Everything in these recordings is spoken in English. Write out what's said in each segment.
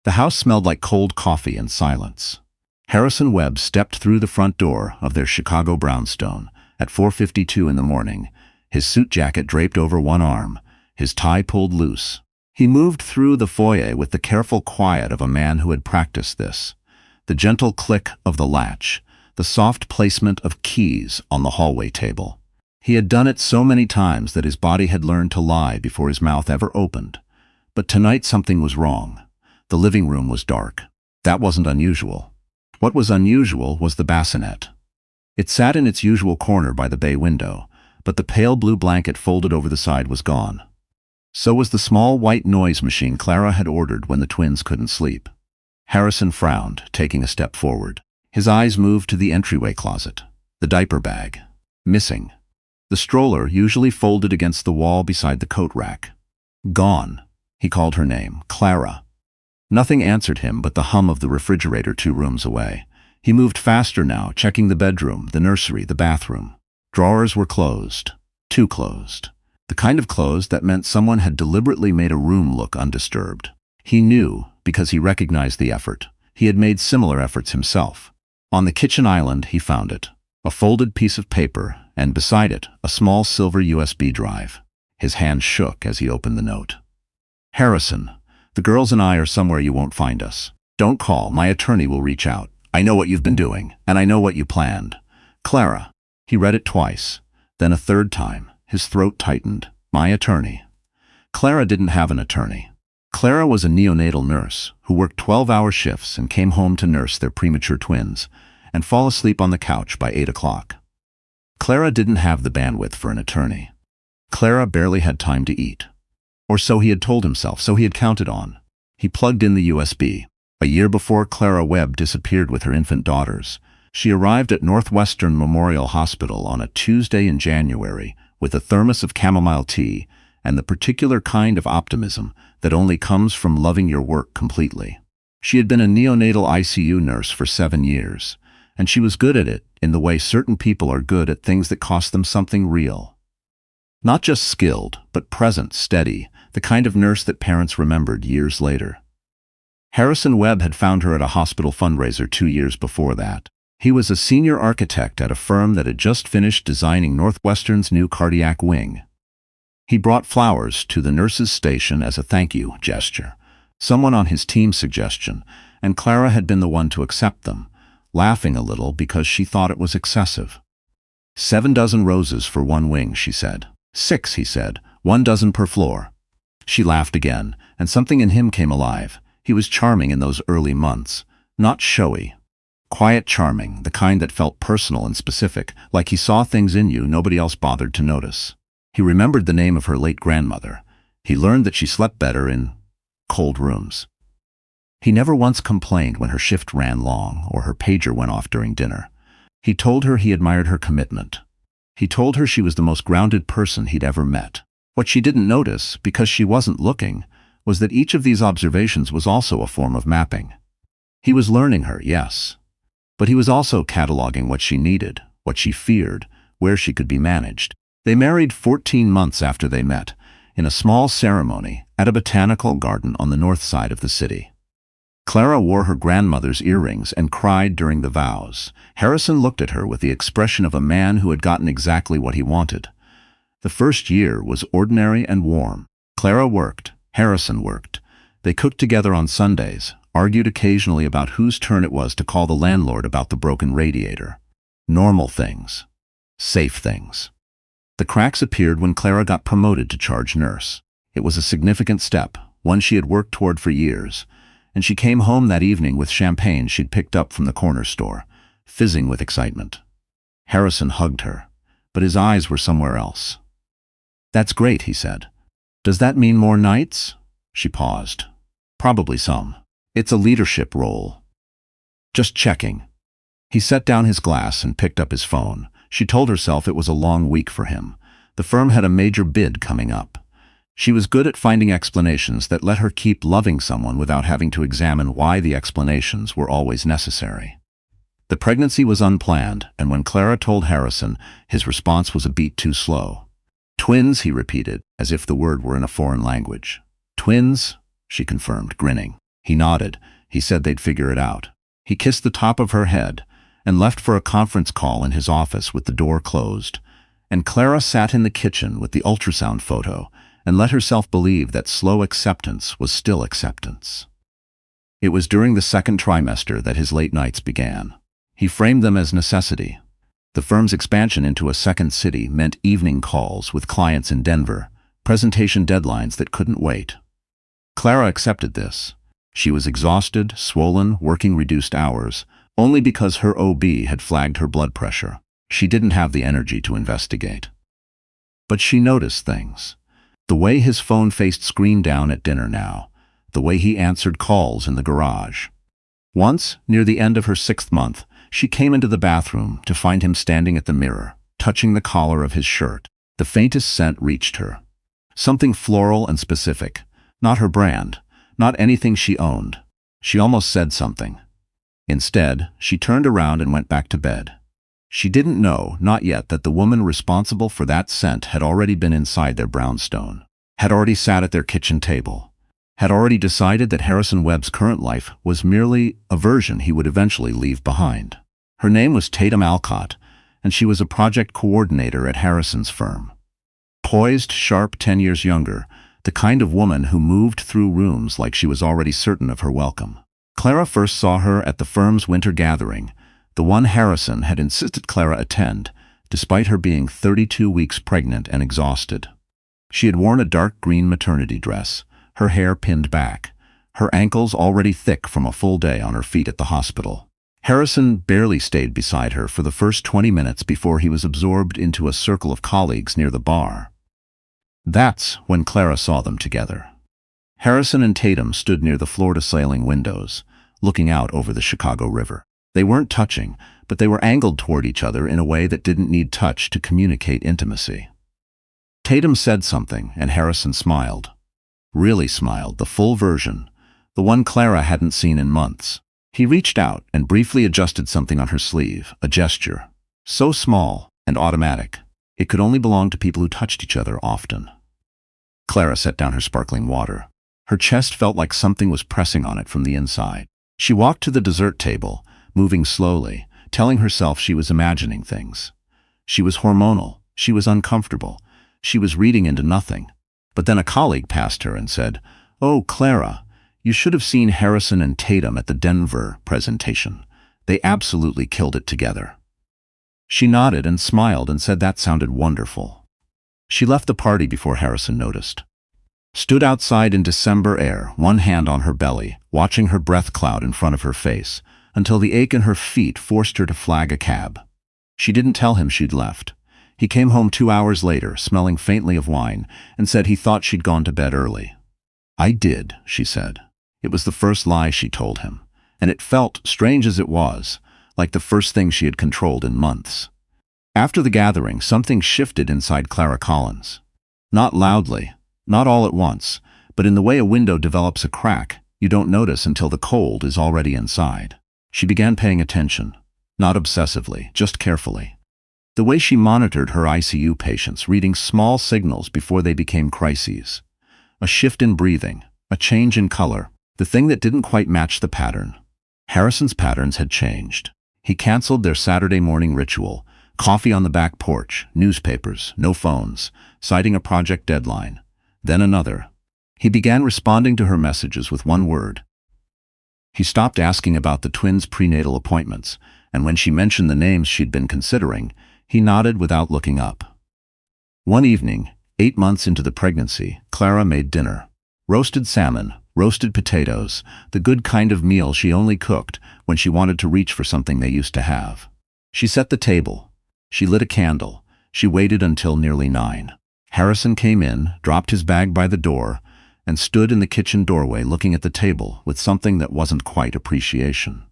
The house smelled like cold coffee and silence. Harrison Webb stepped through the front door of their Chicago brownstone at 4:52 in the morning, his suit jacket draped over one arm, his tie pulled loose. He moved through the foyer with the careful quiet of a man who had practiced this. The gentle click of the latch, the soft placement of keys on the hallway table. He had done it so many times that his body had learned to lie before his mouth ever opened. But tonight something was wrong. The living room was dark. That wasn't unusual. What was unusual was the bassinet. It sat in its usual corner by the bay window, but the pale blue blanket folded over the side was gone. So was the small white noise machine Clara had ordered when the twins couldn't sleep. Harrison frowned, taking a step forward. His eyes moved to the entryway closet. The diaper bag. Missing. The stroller, usually folded against the wall beside the coat rack. Gone. He called her name, Clara. Nothing answered him but the hum of the refrigerator 2 rooms away. He moved faster now, checking the bedroom, the nursery, the bathroom. Drawers were closed. Too closed. The kind of closed that meant someone had deliberately made a room look undisturbed. He knew, because he recognized the effort. He had made similar efforts himself. On the kitchen island, he found it. A folded piece of paper, and beside it, a small silver USB drive. His hand shook as he opened the note. Harrison, the girls and I are somewhere you won't find us. Don't call, my attorney will reach out. I know what you've been doing, and I know what you planned. Clara. He read it twice, then a third time. His throat tightened. My attorney. Clara didn't have an attorney. Clara was a neonatal nurse who worked 12-hour shifts and came home to nurse their premature twins and fall asleep on the couch by 8 o'clock. Clara didn't have the bandwidth for an attorney. Clara barely had time to eat. Or so he had told himself, so he had counted on. He plugged in the USB. A year before Clara Webb disappeared with her infant daughters, she arrived at Northwestern Memorial Hospital on a Tuesday in January with a thermos of chamomile tea and the particular kind of optimism that only comes from loving your work completely. She had been a neonatal ICU nurse for 7 years, and she was good at it in the way certain people are good at things that cost them something real. Not just skilled, but present, steady, the kind of nurse that parents remembered years later. Harrison Webb had found her at a hospital fundraiser 2 years before that. He was a senior architect at a firm that had just finished designing Northwestern's new cardiac wing. He brought flowers to the nurses' station as a thank you gesture, someone on his team's suggestion, and Clara had been the one to accept them, laughing a little because she thought it was excessive. 7 dozen roses for one wing, she said. 6, he said, 1 dozen per floor. She laughed again, and something in him came alive. He was charming in those early months, not showy. Quiet charming, the kind that felt personal and specific, like he saw things in you nobody else bothered to notice. He remembered the name of her late grandmother. He learned that she slept better in cold rooms. He never once complained when her shift ran long or her pager went off during dinner. He told her he admired her commitment. He told her she was the most grounded person he'd ever met. What she didn't notice, because she wasn't looking, was that each of these observations was also a form of mapping. He was learning her, yes. But he was also cataloging what she needed, what she feared, where she could be managed. They married 14 months after they met, in a small ceremony at a botanical garden on the north side of the city. Clara wore her grandmother's earrings and cried during the vows. Harrison looked at her with the expression of a man who had gotten exactly what he wanted. The first year was ordinary and warm. Clara worked, Harrison worked. They cooked together on Sundays, argued occasionally about whose turn it was to call the landlord about the broken radiator. Normal things. Safe things. The cracks appeared when Clara got promoted to charge nurse. It was a significant step, one she had worked toward for years, and she came home that evening with champagne she'd picked up from the corner store, fizzing with excitement. Harrison hugged her, but his eyes were somewhere else. That's great, he said. Does that mean more nights? She paused. Probably some. It's a leadership role. Just checking. He set down his glass and picked up his phone. She told herself it was a long week for him. The firm had a major bid coming up. She was good at finding explanations that let her keep loving someone without having to examine why the explanations were always necessary. The pregnancy was unplanned, and when Clara told Harrison, his response was a beat too slow. Twins, he repeated, as if the word were in a foreign language. Twins, she confirmed, grinning. He nodded. He said they'd figure it out. He kissed the top of her head and left for a conference call in his office with the door closed. And Clara sat in the kitchen with the ultrasound photo and let herself believe that slow acceptance was still acceptance. It was during the second trimester that his late nights began. He framed them as necessity. The firm's expansion into a second city meant evening calls with clients in Denver, presentation deadlines that couldn't wait. Clara accepted this. She was exhausted, swollen, working reduced hours, only because her OB had flagged her blood pressure. She didn't have the energy to investigate. But she noticed things. The way his phone faced screen down at dinner now, the way he answered calls in the garage. Once, near the end of her 6th month, she came into the bathroom to find him standing at the mirror, touching the collar of his shirt. The faintest scent reached her. Something floral and specific. Not her brand, not anything she owned. She almost said something. Instead, she turned around and went back to bed. She didn't know, not yet, that the woman responsible for that scent had already been inside their brownstone, had already sat at their kitchen table, had already decided that Harrison Webb's current life was merely a version he would eventually leave behind. Her name was Tatum Alcott, and she was a project coordinator at Harrison's firm. Poised, sharp, 10 years younger, the kind of woman who moved through rooms like she was already certain of her welcome. Clara first saw her at the firm's winter gathering, the one Harrison had insisted Clara attend, despite her being 32 weeks pregnant and exhausted. She had worn a dark green maternity dress, her hair pinned back, her ankles already thick from a full day on her feet at the hospital. Harrison barely stayed beside her for the first 20 minutes before he was absorbed into a circle of colleagues near the bar. That's when Clara saw them together. Harrison and Tatum stood near the floor-to-ceiling windows, looking out over the Chicago River. They weren't touching, but they were angled toward each other in a way that didn't need touch to communicate intimacy. Tatum said something, and Harrison smiled. Really smiled, the full version, the one Clara hadn't seen in months. He reached out and briefly adjusted something on her sleeve, a gesture. So small and automatic, it could only belong to people who touched each other often. Clara set down her sparkling water. Her chest felt like something was pressing on it from the inside. She walked to the dessert table, moving slowly, telling herself she was imagining things. She was hormonal. She was uncomfortable. She was reading into nothing. But then a colleague passed her and said, "Oh, Clara, you should have seen Harrison and Tatum at the Denver presentation. They absolutely killed it together." She nodded and smiled and said that sounded wonderful. She left the party before Harrison noticed. Stood outside in December air, one hand on her belly, watching her breath cloud in front of her face, until the ache in her feet forced her to flag a cab. She didn't tell him she'd left. He came home 2 hours later, smelling faintly of wine, and said he thought she'd gone to bed early. "I did," she said. It was the first lie she told him, and it felt, strange as it was, like the first thing she had controlled in months. After the gathering, something shifted inside Clara Collins. Not loudly, not all at once, but in the way a window develops a crack you don't notice until the cold is already inside. She began paying attention, not obsessively, just carefully. The way she monitored her ICU patients, reading small signals before they became crises. A shift in breathing, a change in color, the thing that didn't quite match the pattern. Harrison's patterns had changed. He canceled their Saturday morning ritual, coffee on the back porch, newspapers, no phones, citing a project deadline, then another. He began responding to her messages with one word. He stopped asking about the twins' prenatal appointments, and when she mentioned the names she'd been considering, he nodded without looking up. One evening, 8 months into the pregnancy, Clara made dinner. Roasted salmon, roasted potatoes, the good kind of meal she only cooked when she wanted to reach for something they used to have. She set the table. She lit a candle. She waited until nearly 9. Harrison came in, dropped his bag by the door, and stood in the kitchen doorway looking at the table with something that wasn't quite appreciation.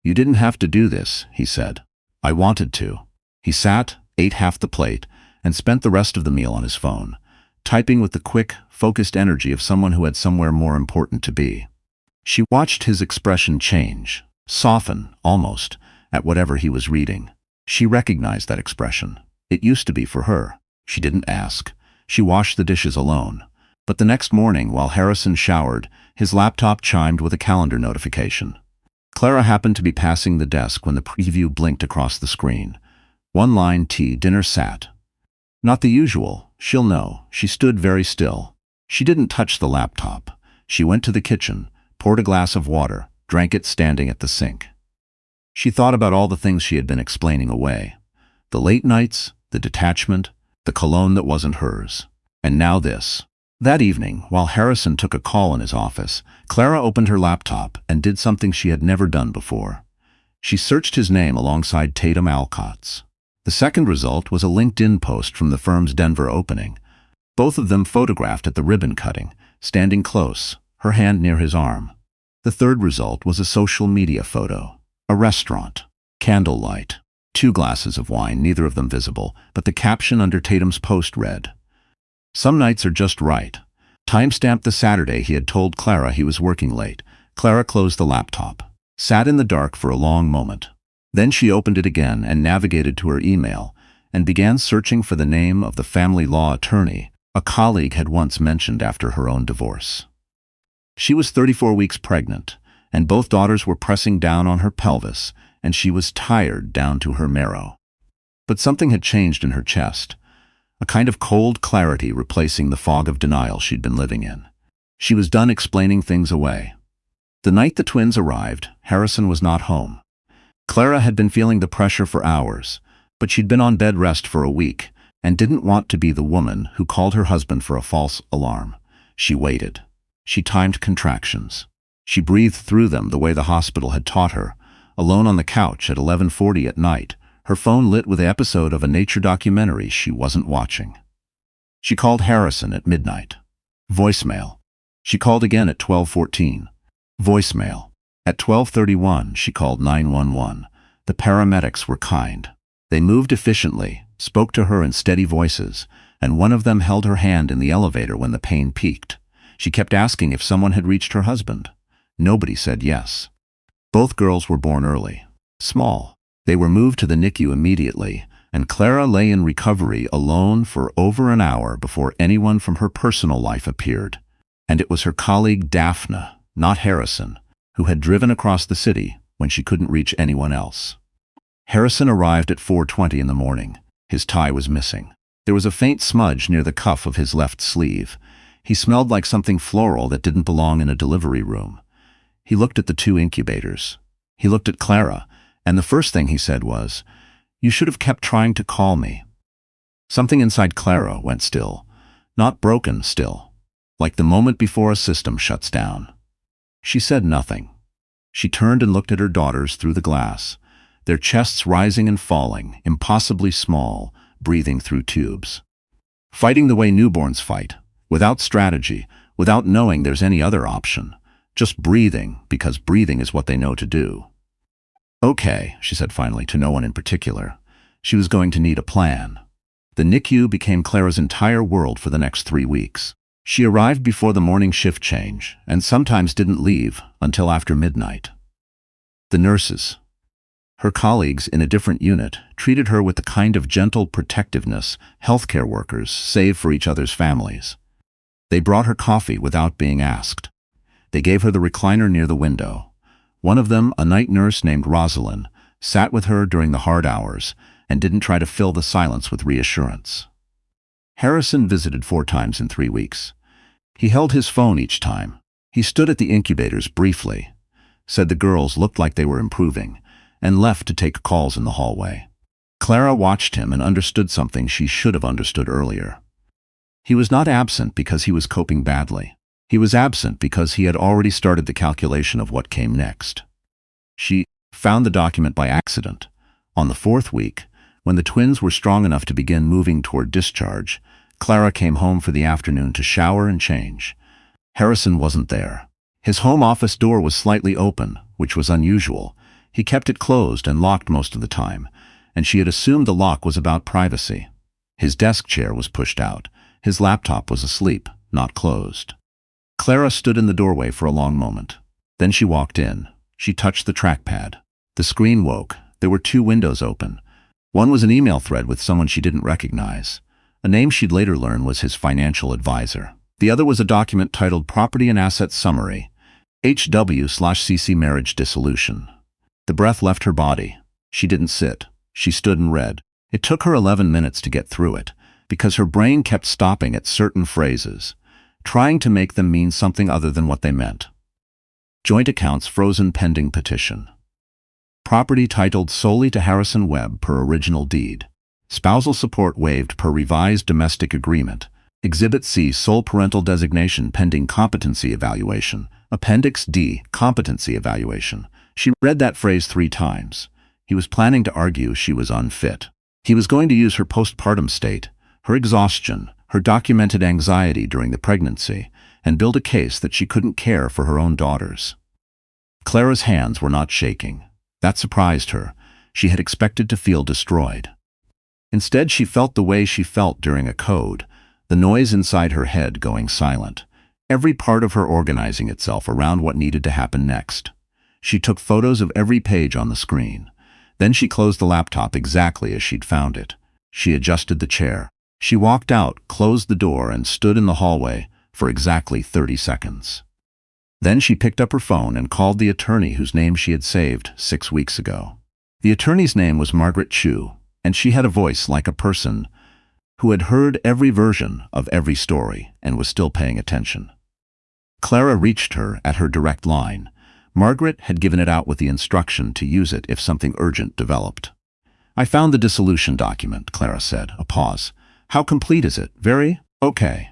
"You didn't have to do this," he said. "I wanted to." He sat, ate half the plate, and spent the rest of the meal on his phone, typing with the quick, focused energy of someone who had somewhere more important to be. She watched his expression change, soften, almost, at whatever he was reading. She recognized that expression. It used to be for her. She didn't ask. She washed the dishes alone. But the next morning, while Harrison showered, his laptop chimed with a calendar notification. Clara happened to be passing the desk when the preview blinked across the screen. One line T, dinner sat. Not the usual, she'll know. She stood very still. She didn't touch the laptop. She went to the kitchen, poured a glass of water, drank it standing at the sink. She thought about all the things she had been explaining away. The late nights, the detachment, the cologne that wasn't hers. And now this. That evening, while Harrison took a call in his office, Clara opened her laptop and did something she had never done before. She searched his name alongside Tatum Alcott's. The second result was a LinkedIn post from the firm's Denver opening. Both of them photographed at the ribbon cutting, standing close, her hand near his arm. The third result was a social media photo. A restaurant. Candlelight. 2 glasses of wine, neither of them visible, but the caption under Tatum's post read, "Some nights are just right." Timestamped the Saturday he had told Clara he was working late. Clara closed the laptop, sat in the dark for a long moment. Then she opened it again and navigated to her email and began searching for the name of the family law attorney a colleague had once mentioned after her own divorce. She was 34 weeks pregnant, and both daughters were pressing down on her pelvis, and she was tired down to her marrow. But something had changed in her chest, a kind of cold clarity replacing the fog of denial she'd been living in. She was done explaining things away. The night the twins arrived, Harrison was not home. Clara had been feeling the pressure for hours, but she'd been on bed rest for a week and didn't want to be the woman who called her husband for a false alarm. She waited. She timed contractions. She breathed through them the way the hospital had taught her, alone on the couch at 11:40 at night, her phone lit with an episode of a nature documentary she wasn't watching. She called Harrison at midnight. Voicemail. She called again at 12:14. Voicemail. At 12:31, she called 911. The paramedics were kind. They moved efficiently, spoke to her in steady voices, and one of them held her hand in the elevator when the pain peaked. She kept asking if someone had reached her husband. Nobody said yes. Both girls were born early. Small. They were moved to the NICU immediately, and Clara lay in recovery alone for over an hour before anyone from her personal life appeared. And it was her colleague Daphne, not Harrison, who had driven across the city when she couldn't reach anyone else. Harrison arrived at 4:20 in the morning. His tie was missing. There was a faint smudge near the cuff of his left sleeve. He smelled like something floral that didn't belong in a delivery room. He looked at the 2 incubators. He looked at Clara, and the first thing he said was, "You should have kept trying to call me." Something inside Clara went still. Not broken, still. Like the moment before a system shuts down. She said nothing. She turned and looked at her daughters through the glass, their chests rising and falling, impossibly small, breathing through tubes. Fighting the way newborns fight, without strategy, without knowing there's any other option. Just breathing, because breathing is what they know to do. "Okay," she said finally, to no one in particular. She was going to need a plan. The NICU became Clara's entire world for the next 3 weeks. She arrived before the morning shift change, and sometimes didn't leave until after midnight. The nurses, her colleagues in a different unit, treated her with the kind of gentle protectiveness healthcare workers save for each other's families. They brought her coffee without being asked. They gave her the recliner near the window. One of them, a night nurse named Rosalind, sat with her during the hard hours and didn't try to fill the silence with reassurance. Harrison visited 4 times in 3 weeks. He held his phone each time. He stood at the incubators briefly, said the girls looked like they were improving, and left to take calls in the hallway. Clara watched him and understood something she should have understood earlier. He was not absent because he was coping badly. He was absent because he had already started the calculation of what came next. She found the document by accident. On the 4th week, when the twins were strong enough to begin moving toward discharge, Clara came home for the afternoon to shower and change. Harrison wasn't there. His home office door was slightly open, which was unusual. He kept it closed and locked most of the time, and she had assumed the lock was about privacy. His desk chair was pushed out. His laptop was asleep, not closed. Clara stood in the doorway for a long moment. Then she walked in. She touched the trackpad. The screen woke. There were 2 windows open. One was an email thread with someone she didn't recognize. A name she'd later learn was his financial advisor. The other was a document titled Property and Assets Summary, HW/CC Marriage Dissolution. The breath left her body. She didn't sit. She stood and read. It took her 11 minutes to get through it, because her brain kept stopping at certain phrases, trying to make them mean something other than what they meant. Joint accounts frozen pending petition. Property titled solely to Harrison Webb per original deed. Spousal support waived per revised domestic agreement. Exhibit C sole parental designation pending competency evaluation. Appendix D competency evaluation. She read that phrase 3 times. He was planning to argue she was unfit. He was going to use her postpartum state, her exhaustion, her documented anxiety during the pregnancy, and build a case that she couldn't care for her own daughters. Clara's hands were not shaking. That surprised her. She had expected to feel destroyed. Instead, she felt the way she felt during a code, the noise inside her head going silent, every part of her organizing itself around what needed to happen next. She took photos of every page on the screen. Then she closed the laptop exactly as she'd found it. She adjusted the chair. She walked out, closed the door, and stood in the hallway for exactly 30 seconds. Then she picked up her phone and called the attorney whose name she had saved 6 weeks ago. The attorney's name was Margaret Chu, and she had a voice like a person who had heard every version of every story and was still paying attention. Clara reached her at her direct line. Margaret had given it out with the instruction to use it if something urgent developed. "I found the dissolution document," Clara said. A pause. "How complete is it? Very? Okay."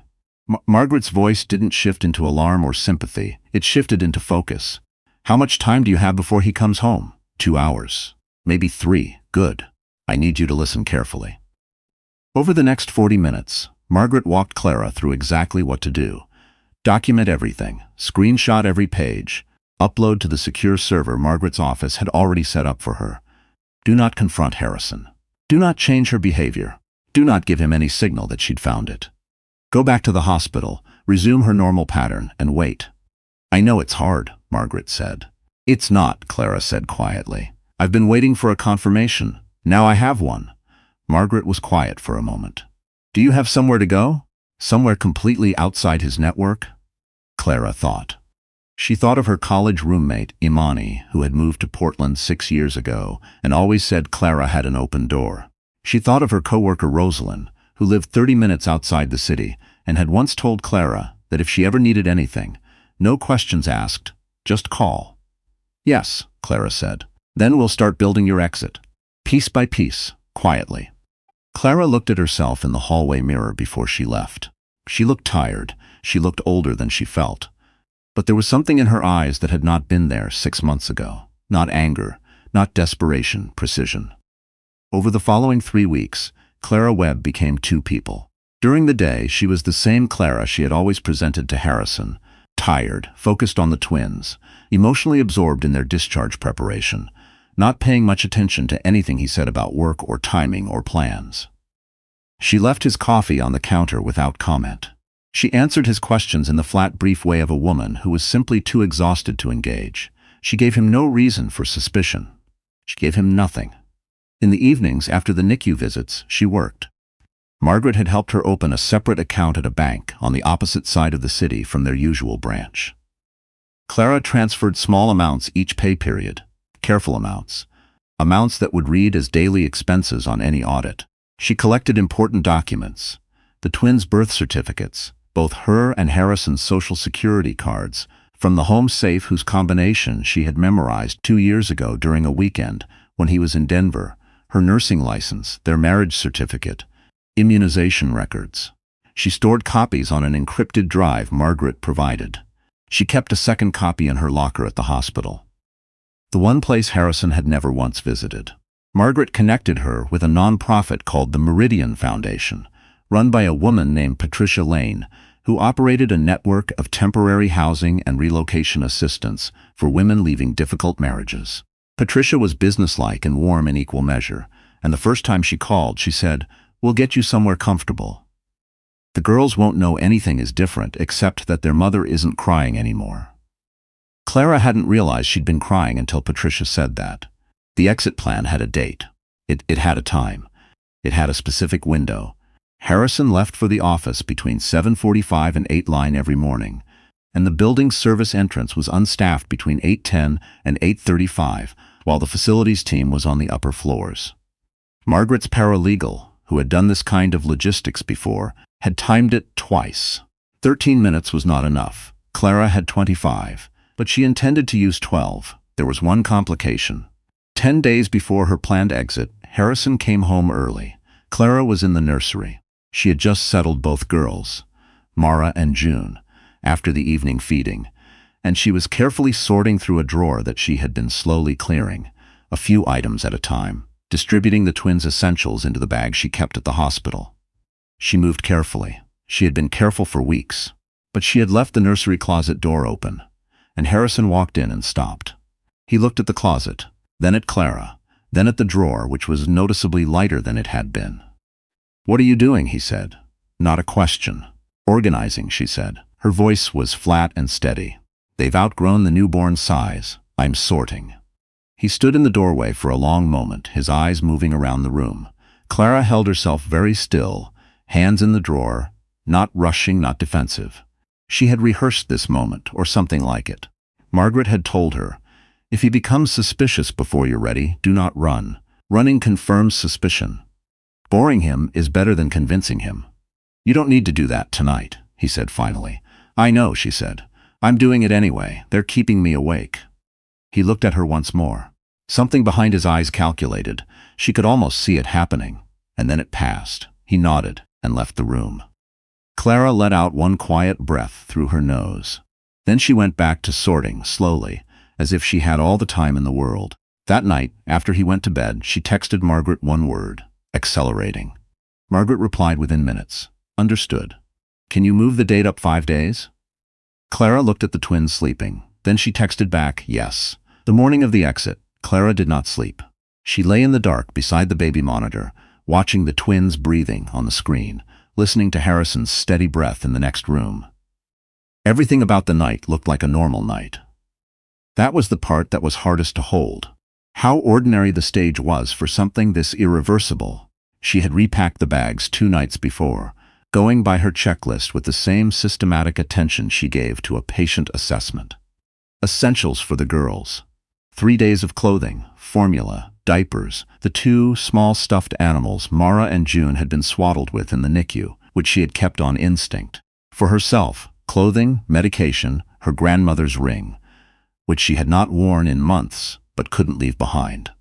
Margaret's voice didn't shift into alarm or sympathy. It shifted into focus. "How much time do you have before he comes home?" 2 hours. Maybe 3. Good. I need you to listen carefully. Over the next 40 minutes, Margaret walked Clara through exactly what to do. Document everything. Screenshot every page. Upload to the secure server Margaret's office had already set up for her. Do not confront Harrison. Do not change her behavior. Do not give him any signal that she'd found it. Go back to the hospital, resume her normal pattern, and wait. "I know it's hard," Margaret said. "It's not," Clara said quietly. "I've been waiting for a confirmation. Now I have one." Margaret was quiet for a moment. "Do you have somewhere to go? Somewhere completely outside his network?" Clara thought. She thought of her college roommate, Imani, who had moved to Portland 6 years ago and always said Clara had an open door. She thought of her coworker Rosalind, who lived 30 minutes outside the city and had once told Clara that if she ever needed anything, no questions asked, just call. "Yes," Clara said. "Then we'll start building your exit. Piece by piece, quietly." Clara looked at herself in the hallway mirror before she left. She looked tired. She looked older than she felt. But there was something in her eyes that had not been there 6 months ago. Not anger, not desperation, precision. Over the following 3 weeks, Clara Webb became 2 people. During the day, she was the same Clara she had always presented to Harrison, tired, focused on the twins, emotionally absorbed in their discharge preparation, not paying much attention to anything he said about work or timing or plans. She left his coffee on the counter without comment. She answered his questions in the flat, brief way of a woman who was simply too exhausted to engage. She gave him no reason for suspicion. She gave him nothing. In the evenings, after the NICU visits, she worked. Margaret had helped her open a separate account at a bank on the opposite side of the city from their usual branch. Clara transferred small amounts each pay period, careful amounts that would read as daily expenses on any audit. She collected important documents, the twins' birth certificates, both her and Harrison's social security cards, from the home safe whose combination she had memorized 2 years ago during a weekend when he was in Denver, her nursing license, their marriage certificate, immunization records. She stored copies on an encrypted drive Margaret provided. She kept a second copy in her locker at the hospital, the one place Harrison had never once visited. Margaret connected her with a nonprofit called the Meridian Foundation, run by a woman named Patricia Lane, who operated a network of temporary housing and relocation assistance for women leaving difficult marriages. Patricia was businesslike and warm in equal measure, and the first time she called, she said, "We'll get you somewhere comfortable. The girls won't know anything is different except that their mother isn't crying anymore." Clara hadn't realized she'd been crying until Patricia said that. The exit plan had a date. It had a time. It had a specific window. Harrison left for the office between 7:45 and 8 line every morning, and the building service entrance was unstaffed between 8:10 and 8:35, while the facilities team was on the upper floors. Margaret's paralegal, who had done this kind of logistics before, had timed it twice. 13 minutes was not enough. Clara had 25, but she intended to use 12. There was one complication. 10 days before her planned exit, Harrison came home early. Clara was in the nursery. She had just settled both girls, Mara and June, after the evening feeding, and she was carefully sorting through a drawer that she had been slowly clearing, a few items at a time, distributing the twins' essentials into the bag she kept at the hospital. She moved carefully. She had been careful for weeks, but she had left the nursery closet door open, and Harrison walked in and stopped. He looked at the closet, then at Clara, then at the drawer, which was noticeably lighter than it had been. "What are you doing?" he said. Not a question. "Organizing," she said. Her voice was flat and steady. "They've outgrown the newborn size. I'm sorting." He stood in the doorway for a long moment, his eyes moving around the room. Clara held herself very still, hands in the drawer, not rushing, not defensive. She had rehearsed this moment, or something like it. Margaret had told her, "If he becomes suspicious before you're ready, do not run. Running confirms suspicion. Boring him is better than convincing him." "You don't need to do that tonight," he said finally. "I know," she said. "I'm doing it anyway. They're keeping me awake." He looked at her once more. Something behind his eyes calculated. She could almost see it happening. And then it passed. He nodded and left the room. Clara let out one quiet breath through her nose. Then she went back to sorting, slowly, as if she had all the time in the world. That night, after he went to bed, she texted Margaret one word: accelerating. Margaret replied within minutes. "Understood. Can you move the date up 5 days?" Clara looked at the twins sleeping. Then she texted back, "Yes." The morning of the exit, Clara did not sleep. She lay in the dark beside the baby monitor, watching the twins breathing on the screen, listening to Harrison's steady breath in the next room. Everything about the night looked like a normal night. That was the part that was hardest to hold. How ordinary the stage was for something this irreversible. She had repacked the bags 2 nights before, going by her checklist with the same systematic attention she gave to a patient assessment. Essentials for the girls. 3 days of clothing, formula, diapers, the 2 small stuffed animals Mara and June had been swaddled with in the NICU, which she had kept on instinct. For herself, clothing, medication, her grandmother's ring, which she had not worn in months but couldn't leave behind.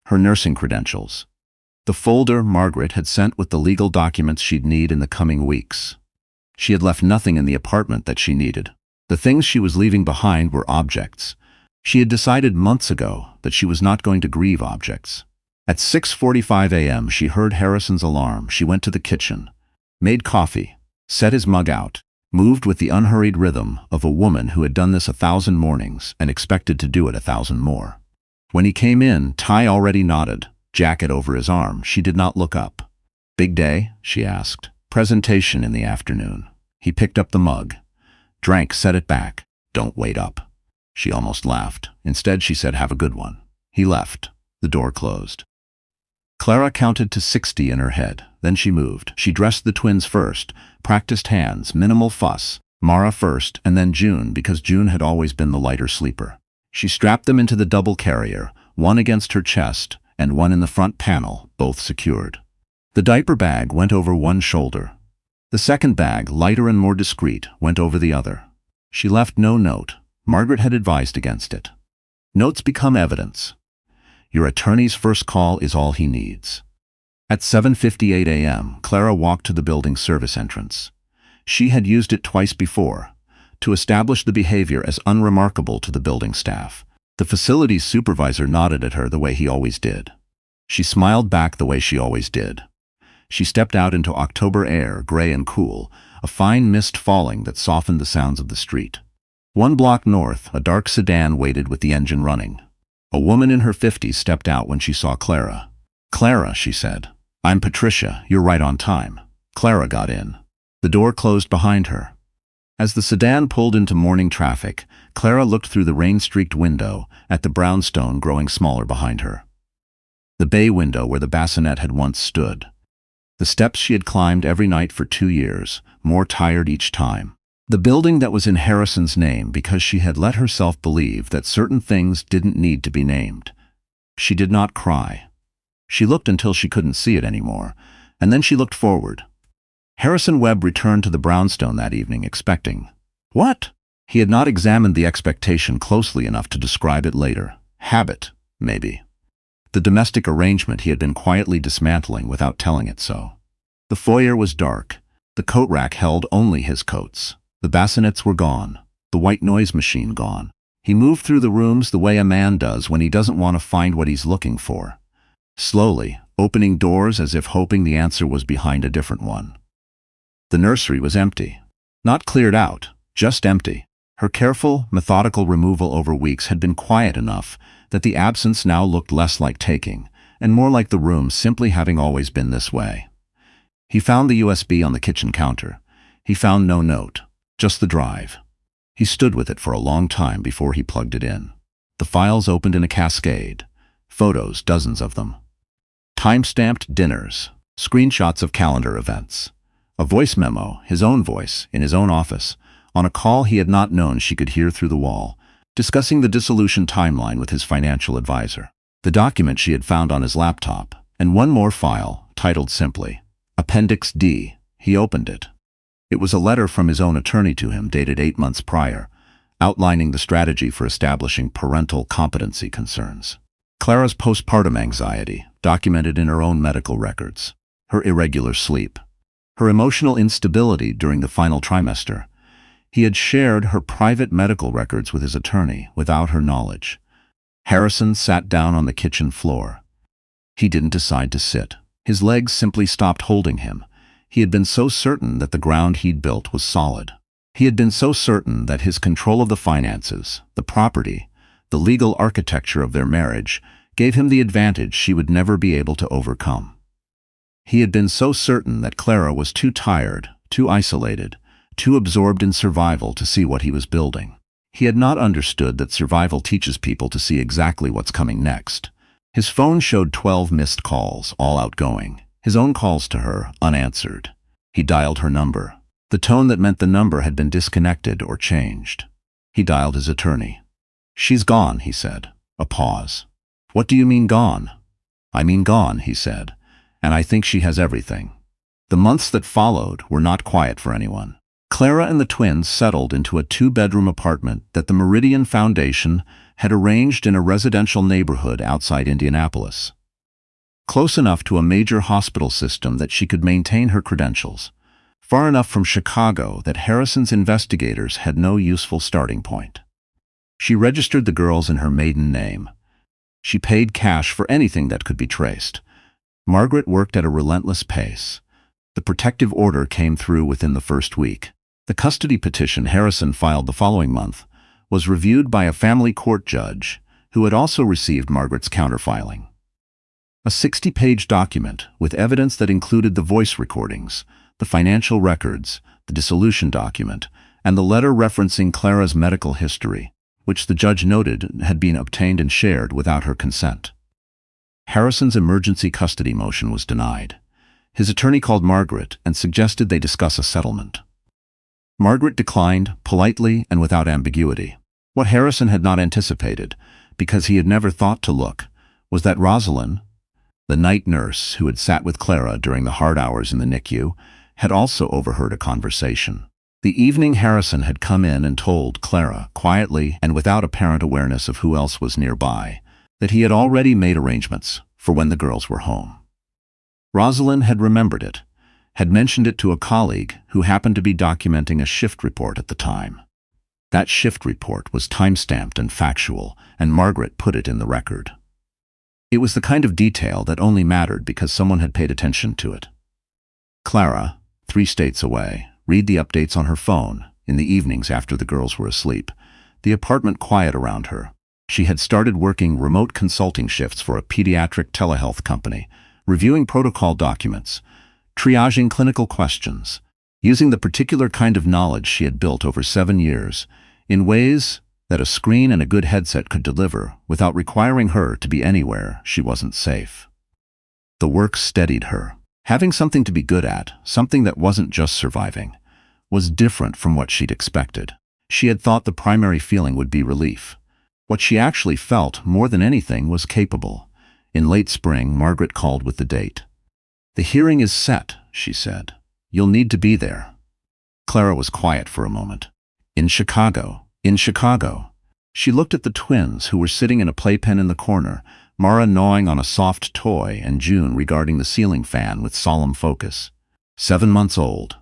Her nursing credentials. The folder Margaret had sent with the legal documents she'd need in the coming weeks. She had left nothing in the apartment that she needed. The things she was leaving behind were objects. She had decided months ago that she was not going to grieve objects. At 6:45 a.m. she heard Harrison's alarm. She went to the kitchen, made coffee, set his mug out, moved with the unhurried rhythm of a woman who had done this 1,000 mornings and expected to do it 1,000 more. When he came in, tie already knotted, jacket over his arm. She did not look up. "Big day?" she asked. "Presentation in the afternoon." He picked up the mug, drank, set it back. "Don't wait up." She almost laughed. Instead, she said, "Have a good one." He left. The door closed. Clara counted to 60 in her head. Then she moved. She dressed the twins first, practiced hands, minimal fuss. Mara first, and then June, because June had always been the lighter sleeper. She strapped them into the double carrier, one against her chest and one in the front panel, both secured. The diaper bag went over one shoulder. The second bag, lighter and more discreet, went over the other. She left no note. Margaret had advised against it. Notes become evidence. Your attorney's first call is all he needs. At 7:58 a.m., Clara walked to the building service entrance. She had used it twice before, to establish the behavior as unremarkable to the building staff. The facilities supervisor nodded at her the way he always did. She smiled back the way she always did. She stepped out into October air, gray and cool, a fine mist falling that softened the sounds of the street. 1 block north, a dark sedan waited with the engine running. A woman in her 50s stepped out when she saw Clara. "Clara," she said. "I'm Patricia. You're right on time." Clara got in. The door closed behind her. As the sedan pulled into morning traffic, Clara looked through the rain-streaked window at the brownstone growing smaller behind her. The bay window where the bassinet had once stood. The steps she had climbed every night for 2 years, more tired each time. The building that was in Harrison's name because she had let herself believe that certain things didn't need to be named. She did not cry. She looked until she couldn't see it anymore, and then she looked forward. Harrison Webb returned to the brownstone that evening expecting. What? He had not examined the expectation closely enough to describe it later. Habit, maybe. The domestic arrangement he had been quietly dismantling without telling it so. The foyer was dark. The coat rack held only his coats. The bassinets were gone. The white noise machine gone. He moved through the rooms the way a man does when he doesn't want to find what he's looking for. Slowly, opening doors as if hoping the answer was behind a different one. The nursery was empty. Not cleared out, just empty. Her careful, methodical removal over weeks had been quiet enough that the absence now looked less like taking, and more like the room simply having always been this way. He found the USB on the kitchen counter. He found no note, just the drive. He stood with it for a long time before he plugged it in. The files opened in a cascade. Photos, dozens of them. Time-stamped dinners, screenshots of calendar events. A voice memo, his own voice, in his own office, on a call he had not known she could hear through the wall, discussing the dissolution timeline with his financial advisor. The document she had found on his laptop, and one more file, titled simply, Appendix D. He opened it. It was a letter from his own attorney to him dated 8 months prior, outlining the strategy for establishing parental competency concerns. Clara's postpartum anxiety, documented in her own medical records. Her irregular sleep. Her emotional instability during the final trimester. He had shared her private medical records with his attorney without her knowledge. Harrison sat down on the kitchen floor. He didn't decide to sit. His legs simply stopped holding him. He had been so certain that the ground he'd built was solid. He had been so certain that his control of the finances, the property, the legal architecture of their marriage gave him the advantage she would never be able to overcome. He had been so certain that Clara was too tired, too isolated, too absorbed in survival to see what he was building. He had not understood that survival teaches people to see exactly what's coming next. His phone showed 12 missed calls, all outgoing. His own calls to her, unanswered. He dialed her number. The tone that meant the number had been disconnected or changed. He dialed his attorney. "She's gone," he said. A pause. "What do you mean gone?" "I mean gone," he said. "And I think she has everything." The months that followed were not quiet for anyone. Clara and the twins settled into a 2-bedroom apartment that the Meridian Foundation had arranged in a residential neighborhood outside Indianapolis. Close enough to a major hospital system that she could maintain her credentials. Far enough from Chicago that Harrison's investigators had no useful starting point. She registered the girls in her maiden name. She paid cash for anything that could be traced. Margaret worked at a relentless pace. The protective order came through within the first week. The custody petition Harrison filed the following month was reviewed by a family court judge who had also received Margaret's counterfiling. A 60-page document with evidence that included the voice recordings, the financial records, the dissolution document, and the letter referencing Clara's medical history, which the judge noted had been obtained and shared without her consent. Harrison's emergency custody motion was denied. His attorney called Margaret and suggested they discuss a settlement. Margaret declined, politely and without ambiguity. What Harrison had not anticipated, because he had never thought to look, was that Rosalind, the night nurse who had sat with Clara during the hard hours in the NICU, had also overheard a conversation. The evening Harrison had come in and told Clara, quietly and without apparent awareness of who else was nearby, that he had already made arrangements for when the girls were home. Rosalind had remembered it, had mentioned it to a colleague who happened to be documenting a shift report at the time. That shift report was time-stamped and factual, and Margaret put it in the record. It was the kind of detail that only mattered because someone had paid attention to it. Clara, 3 states away, read the updates on her phone in the evenings after the girls were asleep, the apartment quiet around her. She had started working remote consulting shifts for a pediatric telehealth company, reviewing protocol documents, triaging clinical questions, using the particular kind of knowledge she had built over 7 years in ways that a screen and a good headset could deliver without requiring her to be anywhere she wasn't safe. The work steadied her. Having something to be good at, something that wasn't just surviving, was different from what she'd expected. She had thought the primary feeling would be relief. What she actually felt, more than anything, was capable. In late spring, Margaret called with the date. "The hearing is set," she said. "You'll need to be there." Clara was quiet for a moment. "In Chicago. In Chicago." She looked at the twins, who were sitting in a playpen in the corner, Mara gnawing on a soft toy and June regarding the ceiling fan with solemn focus. 7 months old,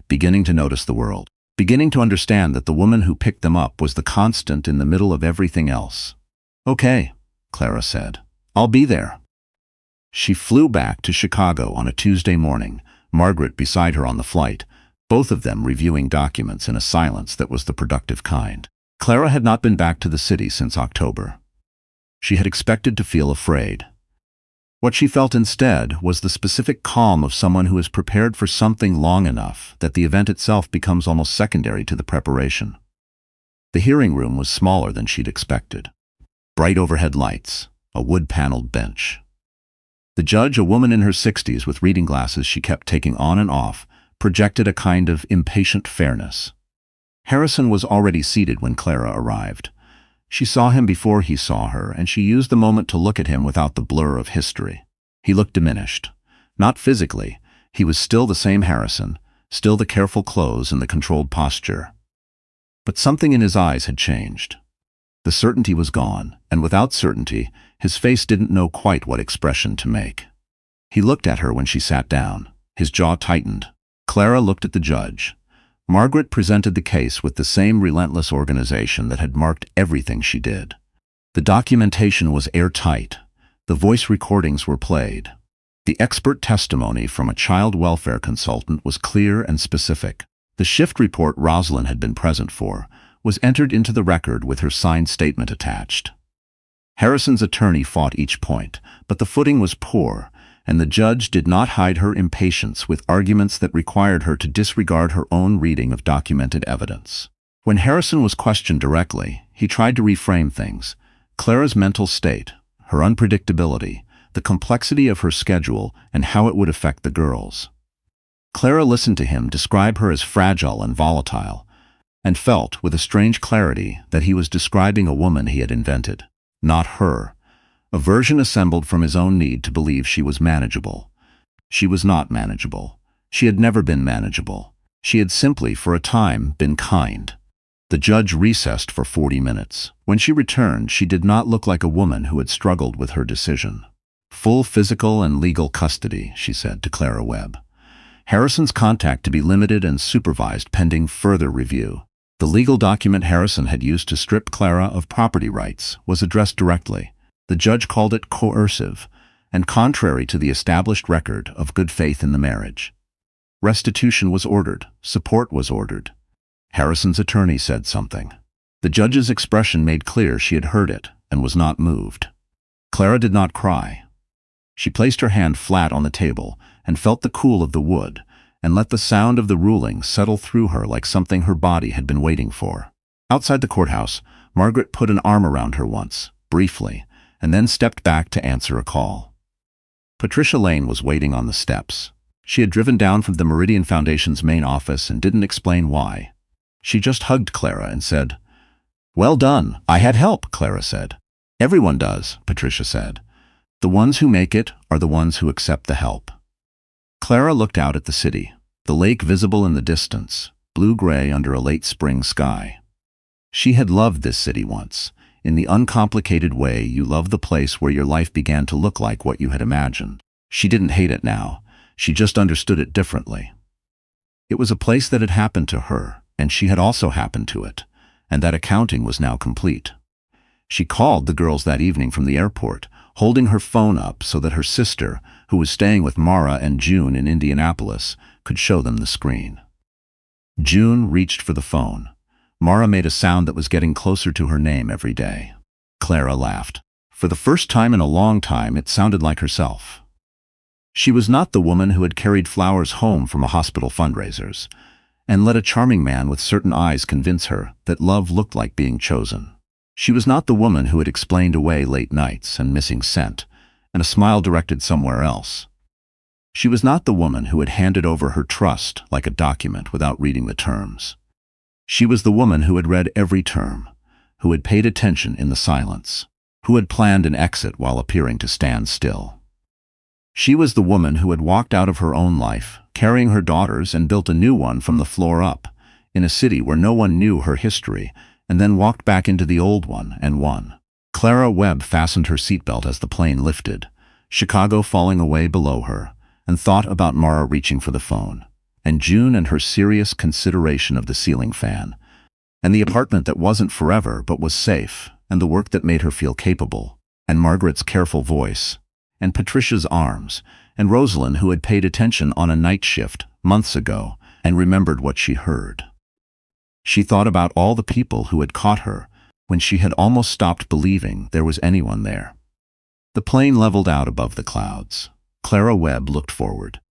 beginning to notice the world, beginning to understand that the woman who picked them up was the constant in the middle of everything else. "Okay," Clara said. "I'll be there." She flew back to Chicago on a Tuesday morning, Margaret beside her on the flight, both of them reviewing documents in a silence that was the productive kind. Clara had not been back to the city since October. She had expected to feel afraid. What she felt instead was the specific calm of someone who is prepared for something long enough that the event itself becomes almost secondary to the preparation. The hearing room was smaller than she'd expected. Bright overhead lights, a wood-paneled bench. The judge, a woman in her 60s with reading glasses she kept taking on and off, projected a kind of impatient fairness. Harrison was already seated when Clara arrived. She saw him before he saw her, and she used the moment to look at him without the blur of history. He looked diminished. Not physically. He was still the same Harrison, still the careful clothes and the controlled posture. But something in his eyes had changed. The certainty was gone, and without certainty, his face didn't know quite what expression to make. He looked at her when she sat down. His jaw tightened. Clara looked at the judge. Margaret presented the case with the same relentless organization that had marked everything she did. The documentation was airtight. The voice recordings were played. The expert testimony from a child welfare consultant was clear and specific. The shift report Rosalind had been present for was entered into the record with her signed statement attached. Harrison's attorney fought each point, but the footing was poor, and the judge did not hide her impatience with arguments that required her to disregard her own reading of documented evidence. When Harrison was questioned directly, he tried to reframe things. Clara's mental state, her unpredictability, the complexity of her schedule, and how it would affect the girls. Clara listened to him describe her as fragile and volatile, and felt, with a strange clarity, that he was describing a woman he had invented, not her. A version assembled from his own need to believe she was manageable. She was not manageable. She had never been manageable. She had simply, for a time, been kind. The judge recessed for 40 minutes. When she returned, she did not look like a woman who had struggled with her decision. "Full physical and legal custody," she said to Clara Webb. Harrison's contact to be limited and supervised pending further review. The legal document Harrison had used to strip Clara of property rights was addressed directly. The judge called it coercive, and contrary to the established record of good faith in the marriage. Restitution was ordered. Support was ordered. Harrison's attorney said something. The judge's expression made clear she had heard it and was not moved. Clara did not cry. She placed her hand flat on the table and felt the cool of the wood, and let the sound of the ruling settle through her like something her body had been waiting for. Outside the courthouse, Margaret put an arm around her once, briefly, and then stepped back to answer a call. Patricia Lane was waiting on the steps. She had driven down from the Meridian Foundation's main office and didn't explain why. She just hugged Clara and said, "Well done. I had help," Clara said. "Everyone does," Patricia said. "The ones who make it are the ones who accept the help." Clara looked out at the city, the lake visible in the distance, blue-gray under a late spring sky. She had loved this city once, in the uncomplicated way you love the place where your life began to look like what you had imagined. She didn't hate it now. She just understood it differently. It was a place that had happened to her, and she had also happened to it, and that accounting was now complete. She called the girls that evening from the airport, holding her phone up so that her sister, who was staying with Mara and June in Indianapolis, could show them the screen. June reached for the phone. Mara made a sound that was getting closer to her name every day. Clara laughed. For the first time in a long time, it sounded like herself. She was not the woman who had carried flowers home from a hospital fundraisers, and let a charming man with certain eyes convince her that love looked like being chosen. She was not the woman who had explained away late nights and missing scent, and a smile directed somewhere else. She was not the woman who had handed over her trust like a document without reading the terms. She was the woman who had read every term, who had paid attention in the silence, who had planned an exit while appearing to stand still. She was the woman who had walked out of her own life, carrying her daughters, and built a new one from the floor up, in a city where no one knew her history, and then walked back into the old one and won. Clara Webb fastened her seatbelt as the plane lifted, Chicago falling away below her, and thought about Mara reaching for the phone, and June and her serious consideration of the ceiling fan, and the apartment that wasn't forever but was safe, and the work that made her feel capable, and Margaret's careful voice, and Patricia's arms, and Rosalind, who had paid attention on a night shift months ago and remembered what she heard. She thought about all the people who had caught her when she had almost stopped believing there was anyone there. The plane leveled out above the clouds. Clara Webb looked forward.